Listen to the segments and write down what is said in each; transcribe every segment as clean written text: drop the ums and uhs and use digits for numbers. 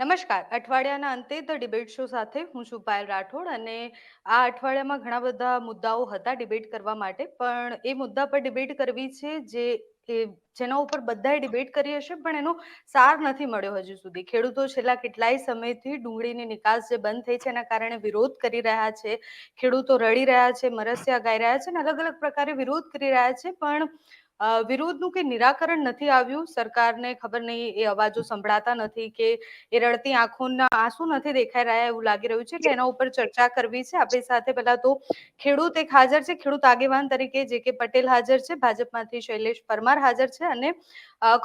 નમસ્કાર. અઠવાડિયાના અંતે ધ ડિબેટ શો સાથે હું છું પાયલ રાઠોડ અને આ અઠવાડિયામાં ઘણા બધા મુદ્દાઓ હતા ડિબેટ કરવા માટે, પણ એ મુદ્દા પર ડિબેટ કરવી છે જેના ઉપર બધાએ ડિબેટ કરી હશે પણ એનો સાર નથી મળ્યો હજુ સુધી. ખેડૂતો છેલ્લા કેટલાય સમયથી ડુંગળીની નિકાસ જે બંધ થઈ છે એના કારણે વિરોધ કરી રહ્યા છે. ખેડૂતો રડી રહ્યા છે, મરસિયા ગાઈ રહ્યા છે અને અલગ અલગ પ્રકારે વિરોધ કરી રહ્યા છે, પણ વિરોધનું કંઈ નિરાકરણ નથી આવ્યું. સરકારને ખબર નહીં, એ અવાજો સંભળાતા નથી કે એ રડતી આંખોના આંસુ નથી દેખાઈ રહ્યા એવું લાગી રહ્યું છે. એટલે એના ઉપર ચર્ચા કરવી છે. આપણી સાથે પહેલા તો ખેડૂત એક હાજર છે, ખેડૂત આગેવાન તરીકે જે કે પટેલ હાજર છે, ભાજપમાંથી શૈલેષ પરમાર હાજર છે અને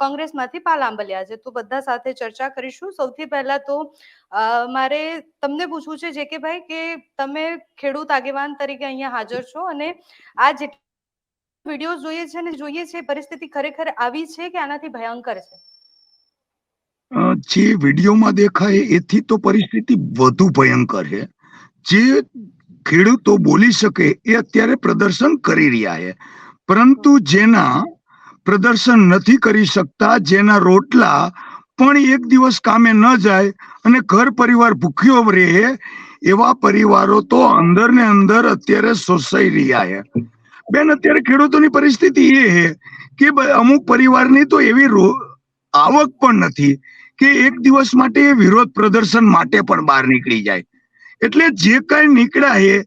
કોંગ્રેસમાંથી પાલ આંબલિયા છે. તો બધા સાથે ચર્ચા કરીશું. સૌથી પહેલા તો મારે તમને પૂછવું છે જે કે ભાઈ, કે તમે ખેડૂત આગેવાન તરીકે અહીંયા હાજર છો અને આ જે વિડીયો જોઈએ છે પરિસ્થિતિ ખરેખર આવી છે કે આનાથી ભયંકર છે? જે વિડીયોમાં દેખાય એથી તો પરિસ્થિતિ વધુ ભયંકર છે. જે ખેડૂતો બોલી શકે એ અત્યારે પ્રદર્શન કરી રહ્યા છે, પરંતુ જેના પ્રદર્શન નથી કરી શકતા, જેના રોટલા પણ એક દિવસ કામે ન જાય અને ઘર પરિવાર ભૂખ્યો રહે, એવા પરિવારો તો અંદર ને અંદર અત્યારે શોષાઈ રહ્યા છે. બેન, અત્યારે ખેડૂતોની પરિસ્થિતિ એ છે કે અમુક પરિવારની તો એવી આવક પણ નથી કે એક દિવસ માટે વિરોધ પ્રદર્શન માટે પણ બહાર નીકળી જાય. એટલે જે કઈ નીકળ્યા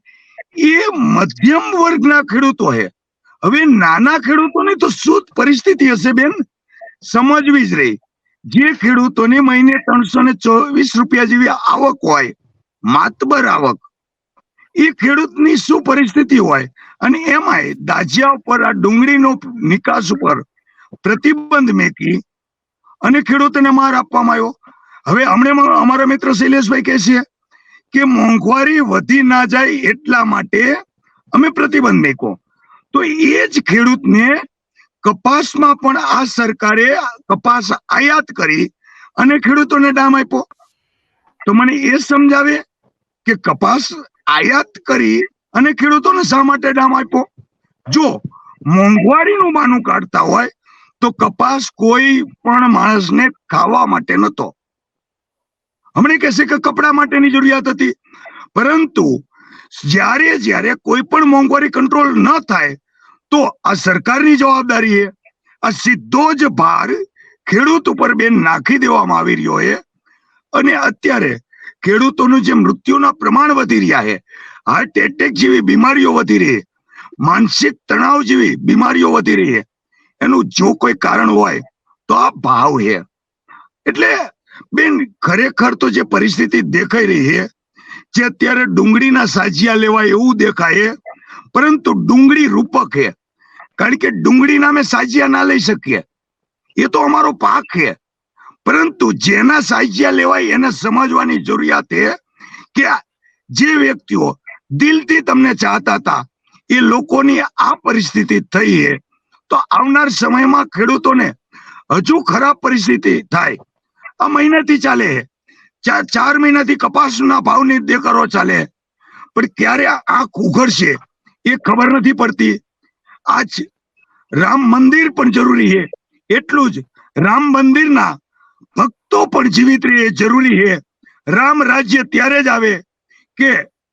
એ મધ્યમ વર્ગના ખેડૂતો છે. હવે નાના ખેડૂતોની તો શું પરિસ્થિતિ હશે બેન, સમજવી જ રહી. જે ખેડૂતોની મહિને 324 રૂપિયા જેવી આવક હોય, માતબર આવક, એ ખેડૂતની શું પરિસ્થિતિ હોય? અને એમાંય દાજિયા ઉપર આ ડુંગળીનો નિકાસ ઉપર પ્રતિબંધ મેકી અને ખેડૂતોને માર આપવામાં આવ્યો. હવે હમણાં અમારા મિત્ર શૈલેષભાઈ કહે છે કે મોંઘવારી વધી ના જાય એટલા માટે અમે પ્રતિબંધ મેકો. તો એ જ ખેડૂતને કપાસમાં પણ આ સરકારે કપાસ આયાત કરી અને ખેડૂતોને દામ આપ્યો. તો મને એ સમજાવે કે કપાસ આયાત કરી અને ખેડૂતોને શા માટે દામ આપ્યો? જો મોંઘવારીનું બાનું કાઢતા હોય તો કપાસ કોઈ પણ માણસને ખાવા માટે નતો. હમણાં કહેશે કે કપડા માટેની જરૂરિયાત હતી, પરંતુ જ્યારે કોઈ પણ મોંઘવારી કંટ્રોલ ન થાય તો આ સરકારની જવાબદારી છે. આ સીધો જ ભાર ખેડૂત ઉપર બેન નાખી દેવામાં આવી રહ્યો છે. અને અત્યારે ખેડૂતોનું જે મૃત્યુના પ્રમાણ વધી રહ્યા છે, હાર્ટ એટેક જેવી બીમારીઓ વધી રહી, માનસિક તણાવ જેવી બીમારીઓ વધી રહી છે, એનું જો કોઈ કારણ હોય તો આ ભાવ છે. એટલે બેન, ખરેખર તો જે પરિસ્થિતિ દેખાઈ રહી છે, જે અત્યારે ડુંગળીના સાજિયા લેવાય એવું દેખાય, પરંતુ ડુંગળી રૂપક છે. કારણ કે ડુંગળી નામે સાજિયા ના લઈ શકીએ, એ તો અમારો પાક છે. પરંતુ જેના સાજિયા લેવાય એને સમજવાની જરૂરિયાત છે કે જે વ્યક્તિઓ દિલથી તમને ચાહતા હતા એ લોકોની આ પરિસ્થિતિ થઈ છે. તો આવનાર સમયમાં ખેડૂતોને હજુ ખરાબ પરિસ્થિતિ થાય. આ મહિનાથી ચાલે, 4 મહિનાથી કપાસના ભાવની દેખાડો ચાલે, પણ ક્યારે આંખ ઉઘડશે એ ખબર નથી પડતી. આજ રામ મંદિર પણ જરૂરી છે, એટલું જ રામ મંદિરના ભક્તો પણ જીવિત રહે જરૂરી છે. રામ રાજ્ય ત્યારે જ આવે કે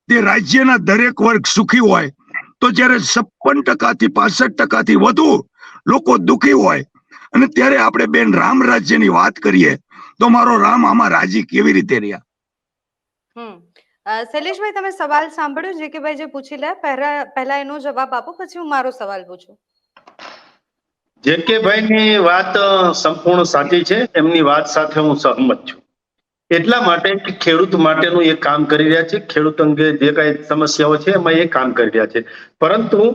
તે રાજ્યના દરેક વર્ગ સુખી હોય. તો જયારે 56% થી 65% વધુ લોકો દુખી હોય અને ત્યારે આપણે બેન રામ રાજ્યની વાત કરીએ તો મારો રામ આમાં રાજી કેવી રીતે રહ્યા? શૈલેષભાઈ, તમે સવાલ સાંભળ્યો જે કે ભાઈ જે પૂછી લે, પહેલા એનો જવાબ આપો, પછી હું મારો સવાલ પૂછું. જે કે ભાઈની વાત સંપૂર્ણ સાચી છે, એમની વાત સાથે હું સહમત છું. એટલા માટે ખેડૂત માટેનું એ કામ કરી રહ્યા છે. ખેડૂત અંગે જે કઈ સમસ્યાઓ છે એમાં એ કામ કરી રહ્યા છે. પરંતુ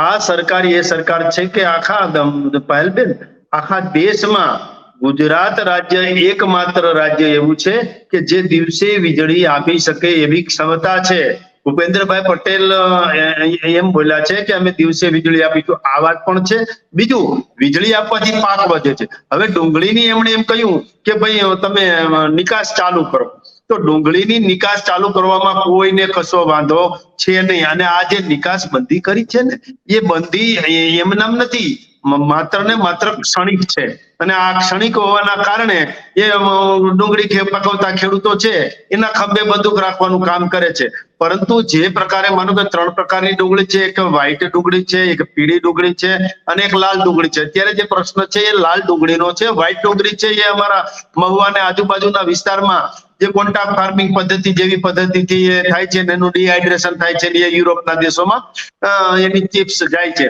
આ સરકાર એ સરકાર છે કે આખા પાયલબેન, આખા દેશમાં ગુજરાત રાજ્ય એકમાત્ર રાજ્ય એવું છે કે જે દિવસે વીજળી આપી શકે એવી ક્ષમતા છે. ભૂપેન્દ્રભાઈ પટેલ એમ બોલ્યા છે કે અમે દિવસે વીજળી આપીશું, આ વાત પણ છે. બીજું, વીજળી આપવાથી પાક વધે છે. હવે ડુંગળીની એમણે એમ કહ્યું કે ભાઈ તમે નિકાસ ચાલુ કરો, તો ડુંગળીની નિકાસ ચાલુ કરવામાં કોઈને કશો વાંધો છે નહીં. અને આ જે નિકાસ બંધી કરી છે ને, એ બંધી એમ નામ નથી. માત્ર ને માત્ર ક્ષણિક છે અને આ ક્ષણિક હોવાના કારણે એ ડુંગળી પકવતા ખેડૂતો છે એના ખભે બંદૂક રાખવાનું કામ કરે છે. પરંતુ જે પ્રકારે માનો કે 3 પ્રકારની ડુંગળી છે, એક વ્હાઈટ ડુંગળી છે, એક પીળી ડુંગળી છે અને એક લાલ ડુંગળી છે. અત્યારે જે પ્રશ્ન છે એ લાલ ડુંગળીનો છે. વ્હાઈટ ડુંગળી છે એ અમારા મહુવા અને આજુબાજુના વિસ્તારમાં જે કોન્ટ્રાક્ટ ફાર્મિંગ પદ્ધતિ જેવી પદ્ધતિથી એ થાય છે એનું ડિહાઇડ્રેશન થાય છે એ યુરોપના દેશોમાં એની ચિપ્સ જાય છે.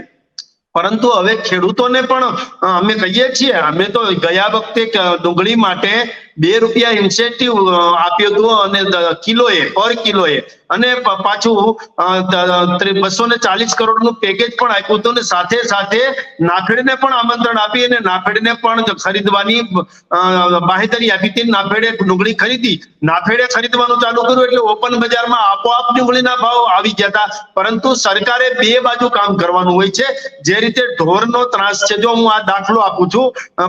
પરંતુ હવે ખેડૂતોને પણ અમે કહીએ છીએ, અમે તો ગયા વખતે ડુંગળી માટે ₹2 ઇન્સેન્ટિવ આપ્યું હતું અને પર કિલોએ અને પાછું 240 કરોડનું પેકેજ પણ આપ્યું હતું અને સાથે સાથે નાફેડને પણ આમંત્રણ આપી અને નાફેડને પણ ખરીદવાની બાહેધરી આપી હતી. નાફેડે ડુંગળી ખરીદી, નાફેડે ખરીદવાનું ચાલુ કર્યું એટલે ઓપન બજારમાં આપોઆપ ડુંગળીના ભાવ આવી ગયા હતા. પરંતુ સરકારે બે બાજુ કામ કરવાનું હોય છે. જે રીતે ઢોરનો ત્રાસ છે, જો હું આ દાખલો આપું છું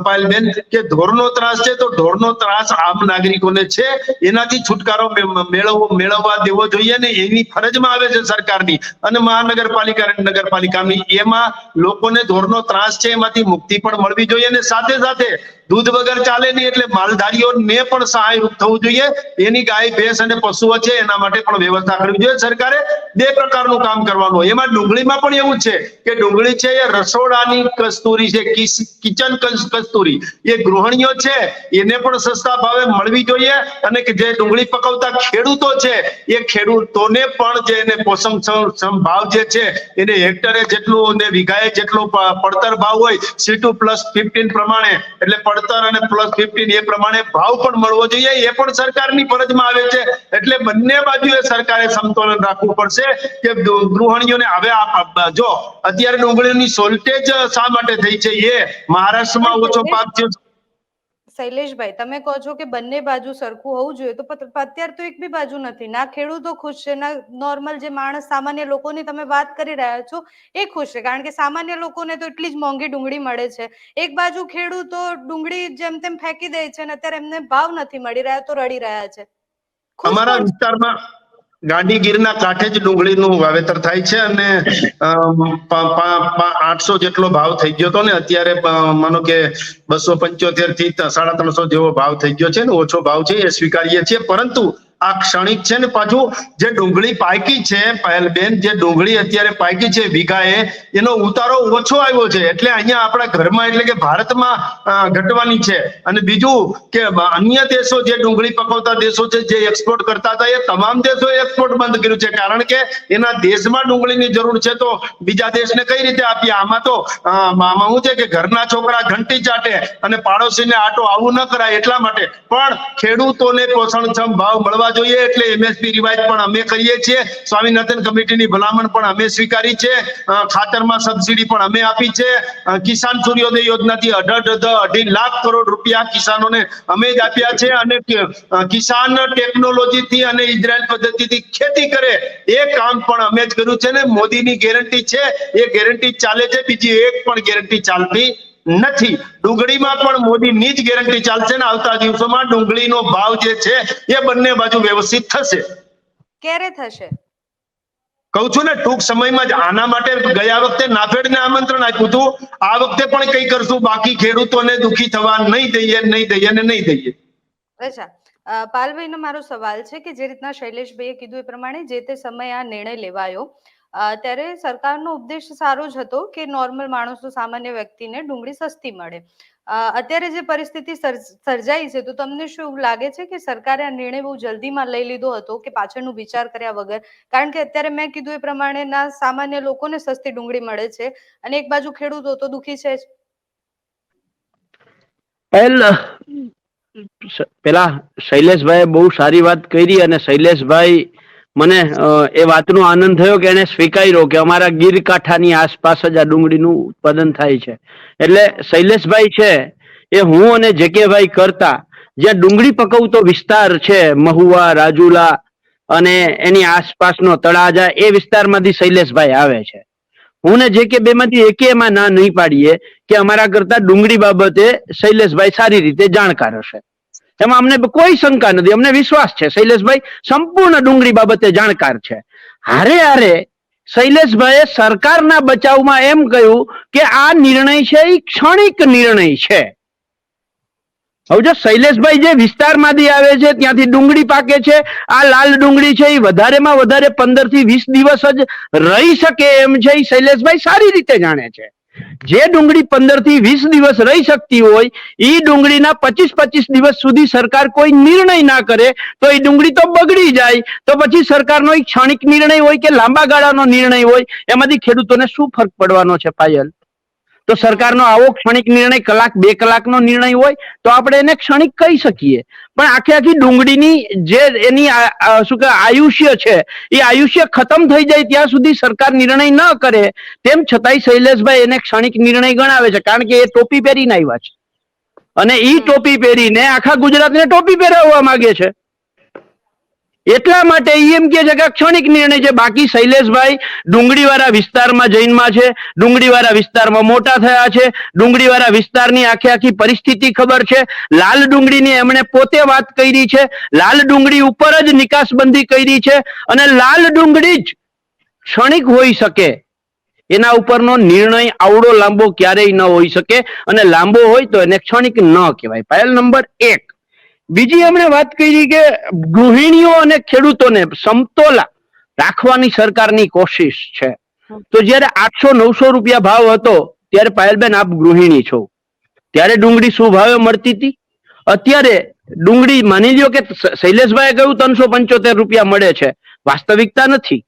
પાયલબેન કે ઢોરનો ત્રાસ છે તો ઢોરનો ત્રાસ આમ નાગરિકોને છે, એનાથી છુટકારો મેળવવા દેવો જોઈએ ને એની ફરજમાં આવે છે સરકારની અને મહાનગરપાલિકા અને નગરપાલિકાની. એમાં લોકોને ઢોરનો ત્રાસ છે એમાંથી મુક્તિ પણ મળવી જોઈએ અને સાથે સાથે દૂધ વગર ચાલે નહીં એટલે માલધારીઓને પણ સહાયરૂપ થવું જોઈએ. એની ગાય ભેંસ અને પશુઓ છે એના માટે પણ વ્યવસ્થા કરવી જોઈએ. સરકારે બે પ્રકારનું કામ કરવાનું હોય. એમાં ડુંગળીમાં પણ એવું છે કે ડુંગળી છે એ રસોડાની કસ્તુરી છે, કિચન કસ્તુરી. એ ગૃહિણીઓ છે એને પણ સસ્તા ભાવે મળવી જોઈએ અને કે જે ડુંગળી પકવતા ખેડૂતો છે એ ખેડૂતોને પણ જે એને પોષણક્ષમ ભાવ જે છે એને હેક્ટરે જેટલું અને વીઘાએ જેટલો પડતર ભાવ હોય C2+15 પ્રમાણે એટલે પડતર અને +15 એ પ્રમાણે ભાવ પણ મળવો જોઈએ. એ પણ સરકારની ફરજમાં આવે છે. એટલે બંને બાજુએ સરકારે સમતોલન રાખવું પડશે કે ગૃહિણીઓને હવે જો અત્યારે ડુંગળીની શોર્ટેજ શા માટે થઈ છે એ મહારાષ્ટ્રમાં ઓછો પાક થયો. શૈલેષભાઈ, તમે કહો છો કે બંને બાજુ સરખું હોવું જોઈએ, તો અત્યારે તો એક બી બાજુ નથી. ના ખેડૂતો ખુશ છે, ના નોર્મલ જે માણસ સામાન્ય લોકોની તમે વાત કરી રહ્યા છો એ ખુશ છે, કારણ કે સામાન્ય લોકોને તો એટલી જ મોંઘી ડુંગળી મળે છે. એક બાજુ ખેડૂતો ડુંગળી જેમ તેમ ફેંકી દે છે અને અત્યારે એમને ભાવ નથી મળી રહ્યા તો રડી રહ્યા છે. અમારા વિસ્તારમાં ગાંધીગીરના કાંઠે જ ડુંગળીનું વાવેતર થાય છે અને 800 જેટલો ભાવ થઈ ગયો હતો ને અત્યારે માનો કે 275 થી 350 જેવો ભાવ થઈ ગયો છે ને ઓછો ભાવ છે એ સ્વીકારીએ છીએ. પરંતુ આ ક્ષણિક છે ને પાછું જે ડુંગળી પાકી છે પાયલબેન, જે ડુંગળી અત્યારે પાકી છે વીઘાએ એનો ઉતારો ઓછો આવ્યો છે એટલે અહીંયા આપણા ઘરમાં એટલે કે ભારતમાં ઘટવાની છે. અને બીજું કે અન્ય દેશો જે ડુંગળી પકવતા દેશો છે જે એક્સપોર્ટ કરતા હતા એ તમામ દેશોએ એક્સપોર્ટ બંધ કર્યું છે, કારણ કે એના દેશમાં ડુંગળીની જરૂર છે તો બીજા દેશને કઈ રીતે આપીએ. આમાં તો શું છે કે ઘરના છોકરા ઘંટી ચાટે અને પાડોશીને આટો આવું ન કરાય. એટલા માટે પણ ખેડૂતોને પોષણક્ષમ ભાવ મળવા જોઈએ એટલે MSP રિવાઇઝ પણ અમે કરીએ છીએ. સ્વામિનાથન કમિટીની ભલામણ પણ અમે સ્વીકારી છે. ખાતરમાં સબસિડી પણ અમે આપી છે. કિસાન સૂર્યોદય યોજનાથી 2.5 લાખ કરોડ રૂપિયા કિસાનોને અમે જ આપ્યા છે અને કિસાન ટેકનોલોજીથી અને ઇઝરાયલ પદ્ધતિથી ખેતી કરે એ કામ પણ અમે જ કર્યું છે ને મોદીની ગેરંટી છે એ ગેરંટી ચાલે છે. બીજી એક પણ ગેરંટી ચાલતી નથી. ડુંગળીમાં પણ મોદીની જ ગેરંટી ચાલશે ને આવતા દિવસોમાં ડુંગળીનો ભાવ જે છે એ બંને બાજુ વ્યવસ્થિત થશે. ક્યારે થશે? કહું છું ને ટૂંક સમયમાં જ. આના માટે ગયા વખતે નાફેડને આમંત્રણ આપ્યું હતું, આ વખતે પણ કઈ કરશું. બાકી ખેડૂતોને દુખી થવા નહીં દઈએ. અચ્છા, પાલભાઈનો મારો સવાલ છે કે જે રીતના શૈલેષભાઈએ કીધું એ પ્રમાણે જે તે સમયે આ નિર્ણય લેવાયો ત્યારે સરકારનો ઉદ્દેશ સારો જ હતો કે નોર્મલ માણસો, સામાન્ય વ્યક્તિને ડુંગળી સસ્તી મળે. અત્યારે જે પરિસ્થિતિ સર્જાઈ છે તો તમને શું લાગે છે કે સરકારે આ નિર્ણય બહુ જલ્દીમાં લઈ લીધો હતો કે પાછળનું વિચાર કર્યા વગર? કારણ કે અત્યારે મેં કીધું એ પ્રમાણે ના સામાન્ય લોકોને સસ્તી ડુંગળી મળે છે અને એક બાજુ ખેડૂતો તો દુખી છે જ. પેલા શૈલેષભાઈ બહુ સારી વાત કરી અને શૈલેષભાઈ મને એ વાતનો આનંદ થયો કે એને સ્વીકાર્યો કે અમારા ગીર કાંઠાની આસપાસ જ આ ડુંગળીનું ઉત્પાદન થાય છે. એટલે શૈલેષભાઈ છે એ હું અને જેકેભાઈ કરતા જ્યાં ડુંગળી પકવતો વિસ્તાર છે મહુવા, રાજુલા અને એની આસપાસનો તળાજા એ વિસ્તારમાંથી શૈલેષભાઈ આવે છે. હું ને જેકે બેમાંથી એકેયમાં ના નહીં પાડીએ કે અમારા કરતા ડુંગળી બાબતે શૈલેષભાઈ સારી રીતે જાણકાર હશે. એમાં અમને કોઈ શંકા નથી, અમને વિશ્વાસ છે શૈલેષભાઈ સંપૂર્ણ ડુંગળી બાબતે જાણકાર છે. હારે શૈલેષભાઈએ સરકારના બચાવમાં એમ કહ્યું કે આ નિર્ણય છે એ ક્ષણિક નિર્ણય છે. હવે જો શૈલેષભાઈ જે વિસ્તારમાંથી આવે છે ત્યાંથી ડુંગળી પાકે છે, આ લાલ ડુંગળી છે એ વધારેમાં વધારે 15 થી 20 દિવસ જ રહી શકે એમ છે, એ શૈલેષભાઈ સારી રીતે જાણે છે. જે ડુંગળી 15 થી 20 દિવસ રહી શકતી હોય એ ડુંગળીના 25 દિવસ સુધી સરકાર કોઈ નિર્ણય ના કરે તો એ ડુંગળી તો બગડી જાય. તો પછી સરકારનો એક ક્ષણિક નિર્ણય હોય કે લાંબા ગાળાનો નિર્ણય હોય, એમાંથી ખેડૂતોને શું ફરક પડવાનો છે પાયલ? તો સરકારનો આવો ક્ષણિક નિર્ણય કલાક 2 કલાકનો નિર્ણય હોય તો આપણે એને ક્ષણિક કહી શકીએ, પણ આખી ડુંગળીની જે એની શું કે આયુષ્ય છે એ આયુષ્ય ખતમ થઈ જાય ત્યાં સુધી સરકાર નિર્ણય ન કરે, તેમ છતાંય શૈલેષભાઈ એને ક્ષણિક નિર્ણય ગણાવે છે, કારણ કે એ ટોપી પહેરીને આવ્યા છે અને એ ટોપી પહેરીને આખા ગુજરાતને ટોપી પહેરાવવા માંગે છે. એટલા માટે એમ કે છે કે ક્ષણિક નિર્ણય છે. બાકી શૈલેષભાઈ ડુંગળીવાળા વિસ્તારમાં જૈનમાં છે, ડુંગળીવાળા વિસ્તારમાં મોટા થયા છે, ડુંગળીવાળા વિસ્તારની આખી પરિસ્થિતિ ખબર છે. લાલ ડુંગળીની એમણે પોતે વાત કરી છે, લાલ ડુંગળી ઉપર જ નિકાસબંધી કરી છે અને લાલ ડુંગળી જ ક્ષણિક હોઈ શકે, એના ઉપરનો નિર્ણય આવડો લાંબો ક્યારેય ન હોઈ શકે, અને લાંબો હોય તો એને ક્ષણિક ન કહેવાય. પાયલ નંબર 1. બીજી એમણે વાત કરી કે ગૃહિણીઓ અને ખેડૂતોને સમતોલા રાખવાની સરકારની કોશિશ છે. તો જયારે 800-900 રૂપિયા ભાવ હતો ત્યારે પાયલબેન આપ ગૃહિણી છો, ત્યારે ડુંગળી શું ભાવે મળતી હતી? અત્યારે ડુંગળી માની લ્યો કે શૈલેષભાઈએ કહ્યું 375 રૂપિયા મળે છે, વાસ્તવિકતા નથી,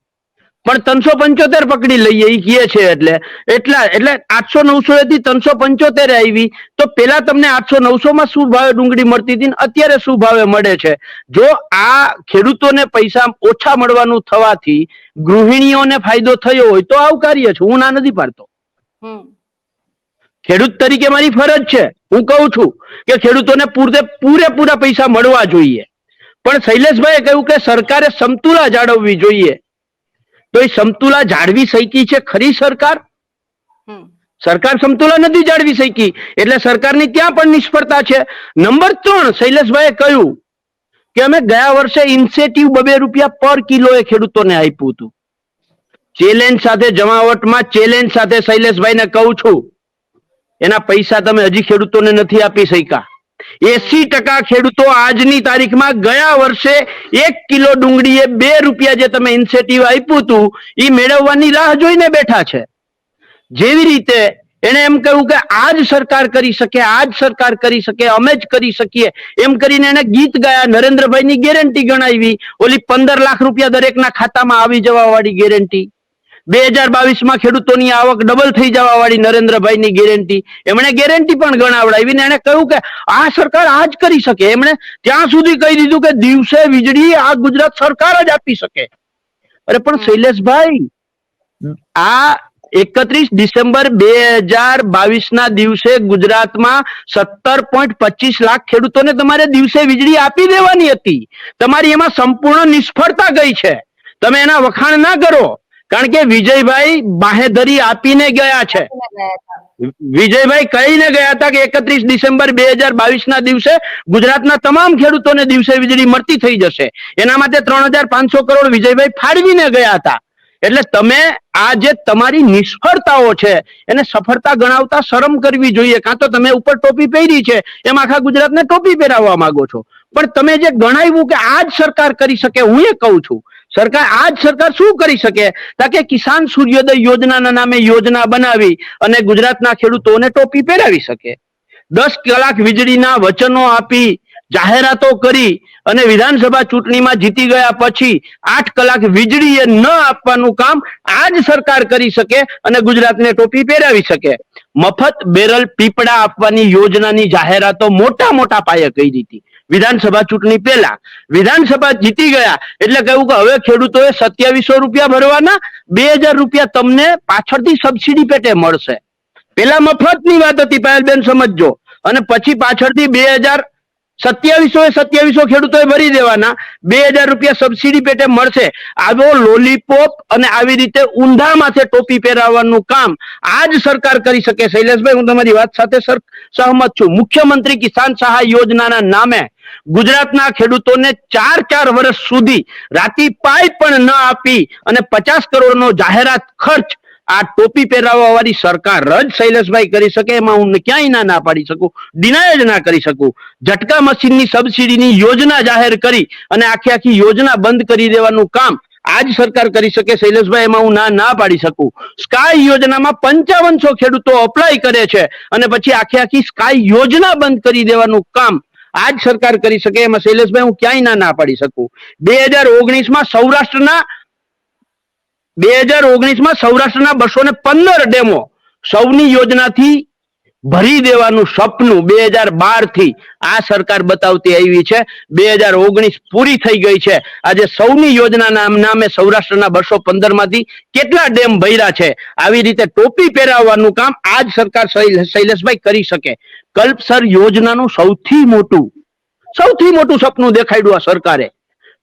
પણ 375 પકડી લઈએ એ કહે છે, એટલે 800-900 થી 375 આવી. તો પેલા તમને 800-900 માં શું ભાવે ડુંગળી મળતી હતી, અત્યારે શું ભાવે મળે છે? જો આ ખેડૂતોને પૈસા ઓછા મળવાનું થવાથી ગૃહિણીઓને ફાયદો થયો હોય તો આવકાર્ય છે, હું ના નથી પાડતો. ખેડૂત તરીકે મારી ફરજ છે, હું કહું છું કે ખેડૂતોને પૂરેપૂરા પૈસા મળવા જોઈએ, પણ શૈલેષભાઈએ કહ્યું કે સરકારે સમતુલા જાળવવી જોઈએ. તો એ સમતુલા જાળવી શકી છે ખરી સરકાર? સરકાર સમતુલા નથી જાળવી શકી, એટલે સરકારની ત્યાં પણ નિષ્ફળતા છે. નંબર 3, શૈલેષભાઈએ કહ્યું કે અમે ગયા વર્ષે ઇન્સેન્ટિવ 2 રૂપિયા પર કિલોએ ખેડૂતોને આપ્યું હતું. ચેલેન્જ સાથે, જમાવટમાં ચેલેન્જ સાથે શૈલેષભાઈને કહું છું, એના પૈસા તમે હજી ખેડૂતોને નથી આપી શક્યા. 80% ખેડૂતો આજની તારીખમાં ગયા વર્ષે 1 કિલો ડુંગળીએ 2 રૂપિયા જે તમે ઇન્સેન્ટિવ આપ્યું હતું એ મેળવવાની રાહ જોઈને બેઠા છે. જેવી રીતે એને એમ કહ્યું કે આજ સરકાર કરી શકે, આજ સરકાર કરી શકે, અમે જ કરી શકીએ, એમ કરીને એને ગીત ગાયા, નરેન્દ્રભાઈની ગેરંટી ગણાવી, ઓલી 15 લાખ રૂપિયા દરેકના ખાતામાં આવી જવા વાળી ગેરંટી, 2022માં ખેડૂતોની આવક ડબલ થઈ જવા વાળી નરેન્દ્રભાઈની ગેરંટી, એમણે ગેરંટી પણ ગણાવડાવીને એને કહ્યું કે આ સરકાર આ જ કરી શકે. એમણે ત્યાં સુધી કહી દીધું કે દિવસે વીજળી આ ગુજરાત સરકાર જ આપી શકે. અરે પણ શૈલેષભાઈ, આ 31 ડિસેમ્બર 2022ના દિવસે ગુજરાતમાં 17.25 લાખ ખેડૂતોને તમારે દિવસે વીજળી આપી દેવાની હતી. તમારી એમાં સંપૂર્ણ નિષ્ફળતા ગઈ છે. તમે એના વખાણ ના કરો, કારણ કે વિજયભાઈ બાહેધરી આપીને ગયા છે. વિજયભાઈ કહીને ગયા હતા કે 31 ડિસેમ્બર 2022ના દિવસે ગુજરાતના તમામ ખેડૂતોને દિવસે વીજળી મળતી થઈ જશે. એના માટે 3500 કરોડ વિજયભાઈ ફાળવીને ગયા હતા. એટલે તમે આ જે તમારી નિષ્ફળતાઓ છે એને સફળતા ગણાવતા શરમ કરવી જોઈએ. કાં તો તમે ઉપર ટોપી પહેરી છે એમ આખા ગુજરાતને ટોપી પહેરાવવા માંગો છો, પણ તમે જે ગણાવ્યું કે આ જ સરકાર કરી શકે, હું એ કહું છું આજ સરકાર શું કરી શકે? તાકે કિસાન સૂર્યોદય યોજનાના નામે યોજના બનાવી અને ગુજરાતના ખેડૂતોને ટોપી પહેરાવી શકે. 10 કલાક વીજળીના વચનો આપી, જાહેરાતો કરી અને વિધાનસભા ચૂંટણીમાં જીતી ગયા પછી 8 કલાક વીજળી ન આપવાનું કામ આજ સરકાર કરી શકે અને ગુજરાતને ટોપી પહેરાવી શકે. મફત બેરલ પીપળા આપવાની યોજનાની જાહેરાતો મોટા પાયે કરી હતી વિધાનસભા ચૂંટણી પહેલા. વિધાનસભા જીતી ગયા એટલે કહ્યું કે હવે ખેડૂતોએ 2700 રૂપિયા ભરવાના, 2000 રૂપિયા તમને પાછળથી સબસિડી પેટે મળશે. પેલા મફતની વાત હતી, પાયલબેન સમજજો, અને પછી પાછળથી 2000 સત્યાવીસો ખેડૂતોએ ભરી દેવાના, 2000 રૂપિયા સબસિડી પેટે મળશે. આવો લોલીપોપ અને આવી રીતે ઊંધા માથે ટોપી પહેરાવવાનું કામ આજ સરકાર કરી શકે. શૈલેષભાઈ, હું તમારી વાત સાથે સહમત છું. મુખ્યમંત્રી કિસાન સહાય યોજનાના નામે ગુજરાતના ખેડૂતોને 4 વર્ષ સુધી રાતી પાઈ પણ ન આપી અને 50 કરોડનો જાહેરાત ખર્ચ આ ટોપી પહેરાવવા વાળી સરકાર જ શૈલેષભાઈ કરી શકે. એમાં હું ક્યાંય ના પાડી શકું, ડિનાય જ ના કરી શકું. ઝટકા મશીનની સબસિડીની યોજના જાહેર કરી અને આખી યોજના બંધ કરી દેવાનું કામ આજ સરકાર કરી શકે. શૈલેષભાઈ, એમાં હું ના પાડી શકું. સ્કાય યોજનામાં 5500 ખેડૂતો અપ્લાય કરે છે અને પછી આખી સ્કાય યોજના બંધ કરી દેવાનું કામ આજ સરકાર કરી શકે. એમાં શૈલેષભાઈ હું ક્યાંય ના પાડી શકું. 2019માં સૌરાષ્ટ્રના 215 ડેમો સૌની યોજનાથી ભરી દેવાનું સપનું 2012 થી આ સરકાર બતાવતી આવી છે. 2019 પૂરી થઈ ગઈ છે. આજે સૌની યોજનાના નામે સૌરાષ્ટ્રના 215 માંથી કેટલા ડેમ ભર્યા છે. આવી રીતે ટોપી પહેરાવવાનું કામ આજ સરકાર શૈલેષભાઈ કરી શકે. કલ્પસર યોજનાનું સૌથી મોટું સપનું દેખાડ્યું આ સરકારે.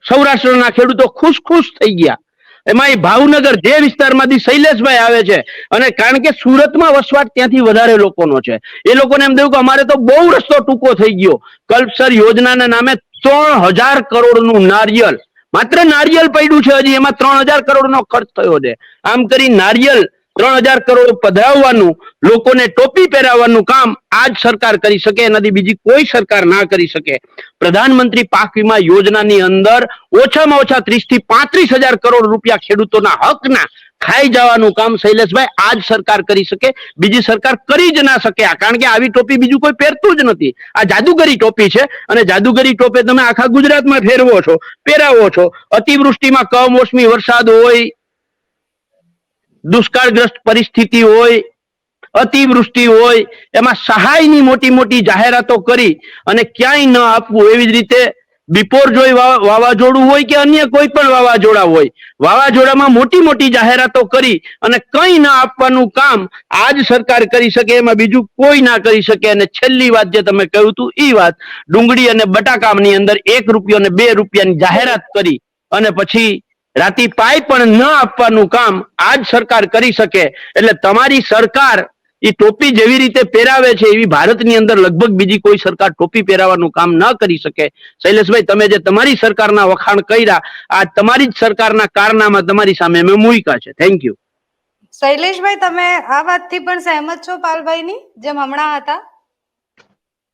સૌરાષ્ટ્રના ખેડૂતો ખુશ થઈ ગયા. એમાં ભાવનગર જે વિસ્તારમાંથી શૈલેષભાઈ આવે છે, અને કારણ કે સુરતમાં વસવાટ ત્યાંથી વધારે લોકોનો છે, એ લોકોને એમ થયું કે અમારે તો બહુ રસ્તો ટૂંકો થઈ ગયો. કલ્પસર યોજનાના નામે 3000 કરોડનું નારિયેલ, માત્ર નારિયેલ પડ્યું છે હજી, એમાં 3000 કરોડનો ખર્ચ થયો છે. આમ કરી નારિયેલ 3000 કરોડ પધરાવવાનું, લોકોને ટોપી પહેરાવવાનું કામ આજ સરકાર કરી શકે. એનાથી બીજી કોઈ સરકાર ના કરી શકે. પ્રધાનમંત્રી પાક વીમા યોજનાની અંદર ઓછામાં ઓછા 30 થી 35 હજાર કરોડ રૂપિયા ખેડૂતોના હકના ખાઈ જવાનું કામ શૈલેષભાઈ આજ સરકાર કરી શકે. બીજી સરકાર કરી જ ના શકે. કારણ કે આવી ટોપી બીજું કોઈ પહેરતું જ નથી. આ જાદુગરી ટોપી છે અને જાદુગરી ટોપી તમે આખા ગુજરાતમાં પહેરાવો છો. અતિવૃષ્ટિમાં કમોસમી વરસાદ હોય, દુષ્કાળગ્રસ્ત પરિસ્થિતિ હોય, અતિવૃષ્ટિ હોય, એમાં સહાયની મોટી જાહેરાતો કરી અને ક્યાંય ન આપવું. એવી જ રીતે બિપોરજોય વાવાઝોડું હોય કે અન્ય કોઈ પણ વાવાઝોડા હોય, વાવાઝોડામાં મોટી જાહેરાતો કરી અને કંઈ ના આપવાનું કામ આજ સરકાર કરી શકે. એમાં બીજું કોઈ ના કરી શકે. અને છેલ્લી વાત જે તમે કહ્યું હતું એ વાત, ડુંગળી અને બટાકાની અંદર 1 રૂપિયો અને 2 રૂપિયાની જાહેરાત કરી અને પછી રાતી પાઈ પણ ન આપવાનું કામ આજ સરકાર કરી શકે. એટલે તમારી સરકાર એ ટોપી જેવી રીતે પહેરાવે છે એવી ભારતની અંદર લગભગ બીજી કોઈ સરકાર ટોપી પહેરાવાનું કામ ન કરી શકે. શૈલેષભાઈ, તમે જે તમારી સરકારના વખાણ કર્યા, આ તમારી જ સરકારના કારનામા તમારી સામે મેં મૂક્યા છે. Thank you. શૈલેષભાઈ, તમે આ વાતથી પણ સહેમત છો પાલભાઈની જેમ હમણાં હતા?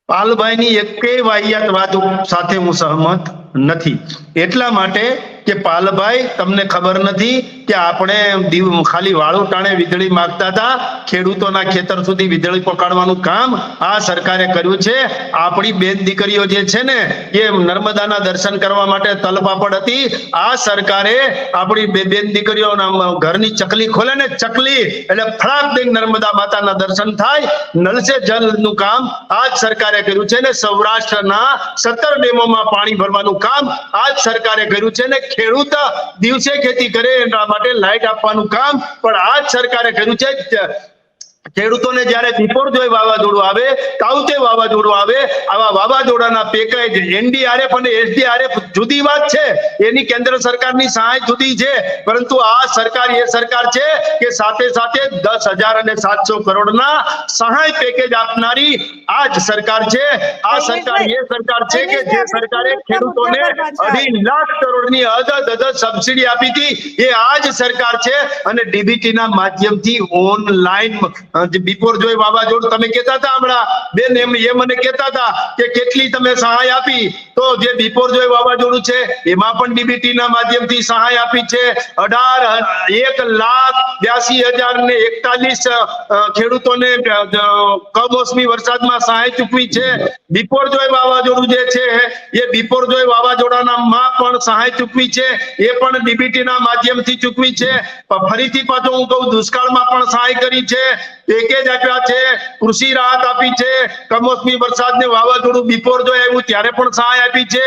પાલભાઈની એકેય વાહિયાત વાત સાથે હું સહમત નથી. એટલા માટે કે પાલભાઈ, તમને ખબર નથી કે આપણે ખાલી વાળું ટાણે વીજળી માંગતા હતા, ખેડૂતોના ખેતર સુધી વીજળી પહોંચાડવાનું કામ આ સરકારે કર્યું છે. આપણી બેન દીકરીઓ જે છે ને એ નર્મદાના દર્શન કરવા માટે તલપાપડ હતી. આ સરકારે આપણી બેન દીકરીઓના ઘરની ચકલી ખોલે ને, ચકલી એટલે ફળાક દઈને નર્મદા માતાના દર્શન થાય. નળ સે જલનું કામ આજ સરકારે કર્યું છે ને સૌરાષ્ટ્રના 17 ડેમોમાં પાણી ભરવાનું કામ આજ સરકારે કર્યું છે ને ખેડૂત દિવસે ખેતી કરે એના માટે લાઇટ આપવાનું કામ પણ આજ સરકારે કર્યું છે. ખેડૂતોને જ્યારે બિપોરજોય વાવાઝોડું આવે, તાઉતે વાવાઝોડું આવે, આવા વાવાઝોડાના પેકેજ NDRF અને SDRF જુદી વાત છે, એની કેન્દ્ર સરકારની સહાય જુદી છે. પરંતુ આ સરકાર એ સરકાર છે કે સાથે 10,000 અને 700 કરોડના સહાય પેકેજ આપનારી આ જ સરકાર છે. આ સરકાર એ સરકાર છે કે જે સરકારે ખેડૂતોને 2.5 લાખ કરોડની અદદ સબસિડી આપી હતી, એ આ જ સરકાર છે. અને DBT ના માધ્યમથી ઓનલાઈન બિપોરજોય વાવાઝોડું તમે કહેતા હતા હમણાં બેન, એ મને કહેતા હતા કે કેટલી તમે સહાય આપી, તો જે બિપોરજોય વાવાઝોડું છે એમાં પણ DBT ના માધ્યમથી સહાય આપી છે. 1,82,041 ખેડૂતોને કમોસમી વરસાદમાં સહાય ચૂકવી છે. બિપોરજોય વાવાઝોડું જે છે એ બિપોરજોય વાવાઝોડામાં પણ સહાય ચૂકવી છે, એ પણ DBT ના માધ્યમથી ચૂકવી છે. ફરીથી પાછો હું કહું, દુષ્કાળમાં પણ સહાય કરી છે, પેકેજ આપ્યા છે, કૃષિ રાહત આપી છે. કમોસમી વરસાદને વાવાઝોડું બિપોરજોય આવ્યું ત્યારે પણ સહાય આપી છે.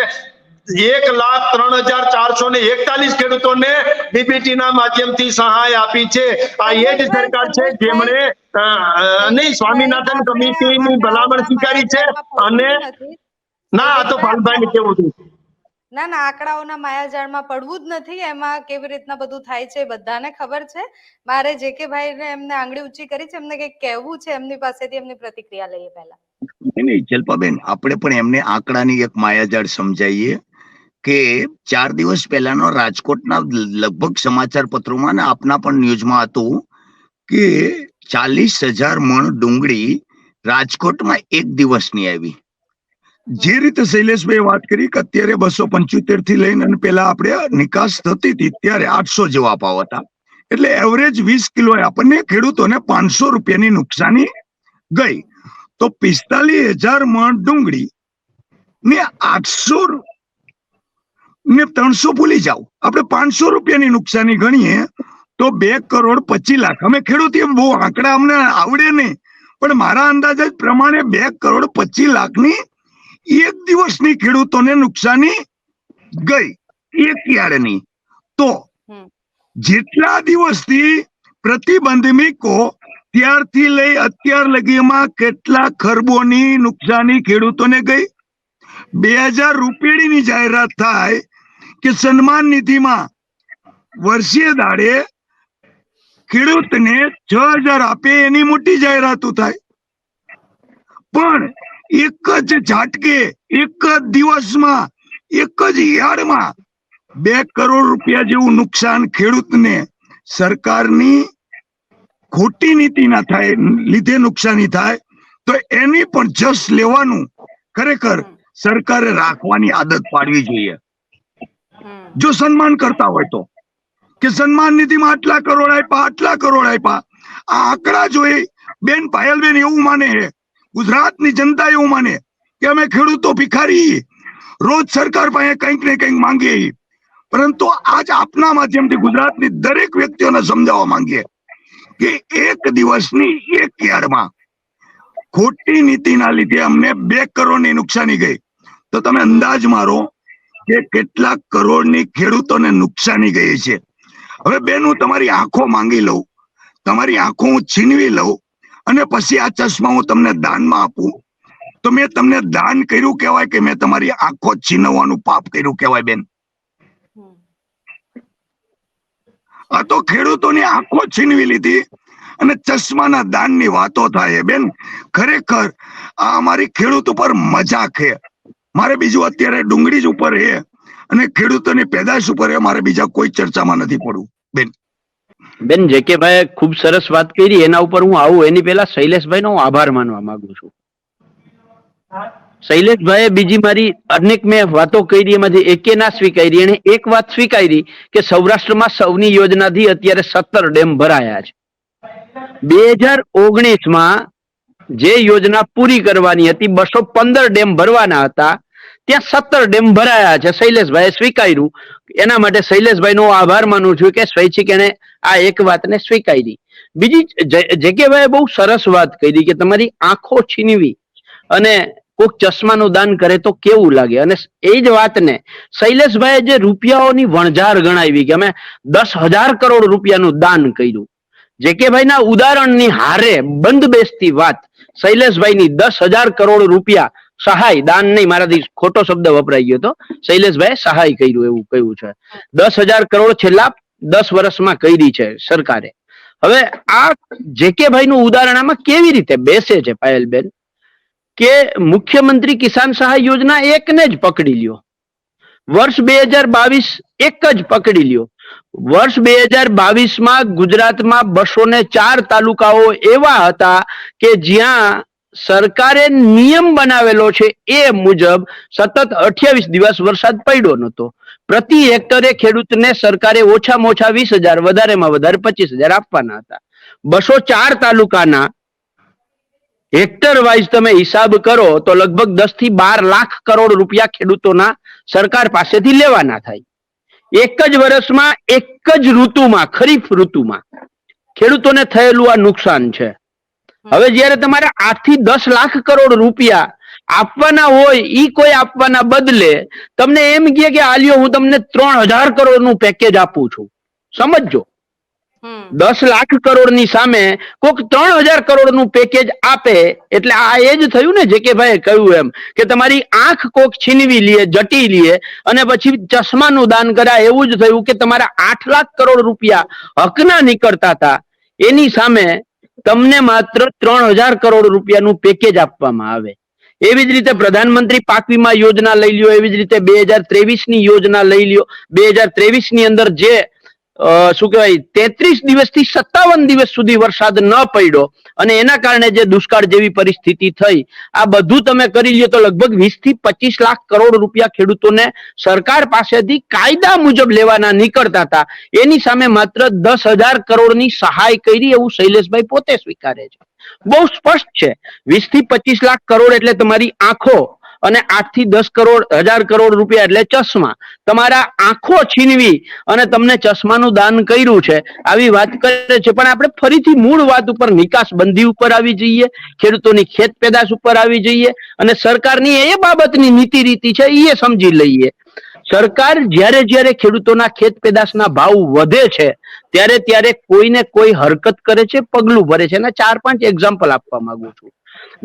1,03,441 ખેડૂતોને DBT ના માધ્યમથી સહાય આપી છે. આ એ જ સરકાર છે જેમણે નહીં સ્વામિનાથન કમિટીની ભલામણ સ્વીકારી છે અને ના, આ તો પાલભાઈ કેવું હતું. ના ના, આંકડાઓના માયાજાળમાં પડવું જ નથી. એમાં કેવી રીતના બધું થાય છે બધાને ખબર છે. મારે જે કે ભાઈને એમને આંગળી ઊંચી કરી છે, એમને કંઈક કહેવું છે, એમની પાસેથી એમની પ્રતિક્રિયા લઈએ પહેલા. નહીં જલ્પાબેન, આપણે પણ એમને આંકડાની એક માયાજાળ સમજાવીએ કે 4 દિવસ પહેલાનો રાજકોટના લગભગ સમાચાર પત્રોમાં ને આપના પણ ન્યૂઝમાં હતું કે 40,000 મણ ડુંગળી રાજકોટમાં એક દિવસની આવી. જે રીતે શૈલેષભાઈ વાત કરી કે અત્યારે 275 થી લઈને અને પેલા આપણે નિકાસ થતી હતી ત્યારે 800 જેવા ભાવ હતા, એટલે એવરેજ 20 કિલો આપણને ખેડૂતોને 500 રૂપિયાની નુકસાની ગઈ. તો 45,000 મણ ડુંગળી ને 800 ને 300 ભૂલી જાઓ, આપણે 500 રૂપિયાની નુકસાની ગણીએ તો 2,25,00,000. અમે ખેડૂત બહુ આંકડા અમને આવડે નહીં, પણ મારા અંદાજ પ્રમાણે 2,25,00,000ની એક દિવસની ખેડૂતોને નુકસાની ગઈ, એક યાર્ડની. તો જેટલા દિવસથી પ્રતિબંધ મૂકો ત્યારથી લઈ અત્યાર લગીમાં કેટલા ખરબોની નુકસાની ખેડૂતોને ગઈ? 2,000 રૂપિયાની જાહેરાત થાય કે સન્માન નિધિમાં વર્ષીય દાડે ખેડૂતને 6,000 આપે, એની મોટી જાહેરાતો થાય. પણ એક જ ઝાટકે, એક જ દિવસમાં, એક જ યાર્ડમાં 2 કરોડ રૂપિયા જેવું નુકસાન ખેડૂતને સરકારની ખોટી નીતિના થાય લીધે નુકસાની થાય, તો એની પણ જસ લેવાનું ખરેખર સરકારે રાખવાની આદત પાડવી જોઈએ. જો સન્માન કરતા હોય તો કે સન્માન નિધિમાં આટલા કરોડ આપ્યા, આટલા કરોડ આપ્યા, આ આંકડા જોઈ બેન પાયલબેન એવું માને છે, ગુજરાતની જનતા એવું માને કે અમે ખેડૂતો ભિખારી, રોજ સરકાર પાસે કંઈક ને કંઈક માંગીએ. પરંતુ આજ આપના માધ્યમથી ગુજરાતની દરેક વ્યક્તિઓને સમજાવવા માંગીએ કે એક દિવસની એક યાર્ડમાં ખોટી નીતિના લીધે અમને 2 કરોડની નુકસાની ગઈ. તો તમે અંદાજ મારો કે કેટલા કરોડની ખેડૂતોને નુકસાની ગઈ છે. હવે બેન, હું તમારી આંખો માંગી લઉં, તમારી આંખો હું છીનવી લઉં અને પછી આ ચશ્મા હું તમને દાનમાં આપું, તો મેં તમને દાન કર્યું કહેવાય કે મેં તમારી આંખો છીનવવાનું પાપ કર્યું કહેવાય બેન? આ તો ખેડૂતોની આંખો છીનવી લીધી અને ચશ્માના દાનની વાતો થાય બેન. ખરેખર આ અમારી ખેડૂત ઉપર મજાક છે. મારે બીજું અત્યારે ડુંગળી જ ઉપર છે અને ખેડૂતોની પેદાશ ઉપર છે, મારે બીજા કોઈ ચર્ચામાં નથી પડવું બેન. બેન જે કે ભાઈ ખૂબ સરસ વાત કરી, એના ઉપર હું આવું એની પહેલા શૈલેષભાઈ નો હું આભાર માનવા માંગુ છું. શૈલેષભાઈએ બીજી મારી અનેક મેં વાતો કરી, એમાંથી એકે ના સ્વીકારી. એને એક વાત સ્વીકારી કે સૌરાષ્ટ્રમાં સૌની યોજનાથી અત્યારે 17 ડેમ ભરાયા છે. 2019માં જે યોજના પૂરી કરવાની હતી, 215 ડેમ ભરવાના હતા, ત્યાં 17 ડેમ ભરાયા છે. શૈલેષભાઈએ સ્વીકાર્યું, એના માટે શૈલેષભાઈ નો આભાર માનું છું કે સ્વૈચ્છિક એને આ એક વાતને સ્વીકારી. બીજી જે કે ભાઈ બહુ સરસ વાત કરી કે તમારી આંખો છીનવી અને કોઈક ચશ્માનું દાન કરે તો કેવું લાગે. અને એ જ વાતને શૈલેષભાઈએ જે રૂપિયાઓની વણઝાર ગણાવી કે અમે 10,000 કરોડ રૂપિયાનું દાન કર્યું, જે કે ભાઈના ઉદાહરણની હારે બંધ બેસતી વાત શૈલેષભાઈની 10,000 કરોડ રૂપિયા સહાય, દાન નહીં, મારાથી ખોટો શબ્દ વપરાઈ ગયો હતો, શૈલેષભાઈ સહાય કર્યું એવું કહ્યું છે. 10,000 કરોડ છેલ્લા 10 વર્ષમાં કરી છે સરકારે. હવે આ જે કે ભાઈનું ઉદાહરણ આમાં કેવી રીતે બેસે છે પાયલબેન કે મુખ્યમંત્રી કિસાન સહાય યોજના એકને જ પકડી લ્યો, વર્ષ 2022 એક જ પકડી લ્યો. વર્ષ 2022માં ગુજરાતમાં 204 તાલુકાઓ એવા હતા કે જ્યાં સરકારે નિયમ બનાવેલો છે એ મુજબ સતત 28 દિવસ વરસાદ પડ્યો નતો. પ્રતિ હેક્ટરે ખેડૂતને સરકારે ઓછામાં ઓછા 20,000, વધારેમાં વધારે 25,000 આપવાના હતા. 204 તાલુકાના હેક્ટર વાઇઝ તમે હિસાબ કરો તો લગભગ 10 થી 12 લાખ કરોડ રૂપિયા ખેડૂતોના સરકાર પાસેથી લેવાના થાય. એક જ વર્ષમાં, એક જ ઋતુમાં, ખરીફ ઋતુમાં ખેડૂતોને થયેલું આ નુકસાન છે. હવે જયારે તમારે 8 થી 10 લાખ કરોડ રૂપિયા આપવાના હોય, ઈ કોઈ આપવાના બદલે તમને એમ કહે કે આલ્યો હું તમને 3,000 કરોડ નું પેકેજ આપું છું. સમજો, 10 લાખ કરોડની સામે કોક 3000 કરોડનું પેકેજ આપે એટલે આ એ જ થયું ને, જે કે ભાઈ કહ્યું એમ કે તમારી આંખ કોક છીનવી લે, જટી લે અને પછી ચશ્માનું દાન કરાય, એવું જ થયું કે તમારા 8 લાખ કરોડ રૂપિયા હકના નીકળતા હતા, એની સામે તમને માત્ર 3000 કરોડ રૂપિયાનું પેકેજ આપવામાં આવે. એવી જ રીતે પ્રધાનમંત્રી પાક વીમા યોજના લઈ લ્યો, એવી જ રીતે 2023ની યોજના લઈ લ્યો. 2023ની અંદર જે શું કહેવાય 33 દિવસથી 57 દિવસ સુધી વરસાદ ન પડ્યો અને એના કારણે જે દુષ્કાળ જેવી પરિસ્થિતિ થઈ, આ બધું તમે કરી લ્યો તો લગભગ 20 થી 25 લાખ કરોડ રૂપિયા ખેડૂતોને સરકાર પાસેથી કાયદા મુજબ લેવાના નીકળતા હતા, એની સામે માત્ર 10,000 કરોડની સહાય કરી, એવું શૈલેષભાઈ પોતે સ્વીકારે છે. બહુ સ્પષ્ટ છે, 20 થી 25 લાખ કરોડ એટલે તમારી આંખો અને 8 થી 10 કરોડ 1000 કરોડ રૂપિયા એટલે ચશ્મા. તમારા આંખો છીનવી અને તમને ચશ્માનું દાન કર્યું છે, આવી વાત કરે છે. પણ આપણે ફરીથી મૂળ વાત ઉપર, નિકાસ બંધી ઉપર આવી જઈએ, ખેડૂતોની ખેત પેદાશ ઉપર આવી જઈએ અને સરકારની એ બાબતની નીતિ રીતિ છે એ સમજી લઈએ. સરકાર જ્યારે ખેડૂતોના ખેત પેદાશના ભાવ વધે છે ત્યારે કોઈને કોઈ હરકત કરે છે, પગલું ભરે છે. અને 4-5 એક્ઝામ્પલ આપવા માંગુ છું.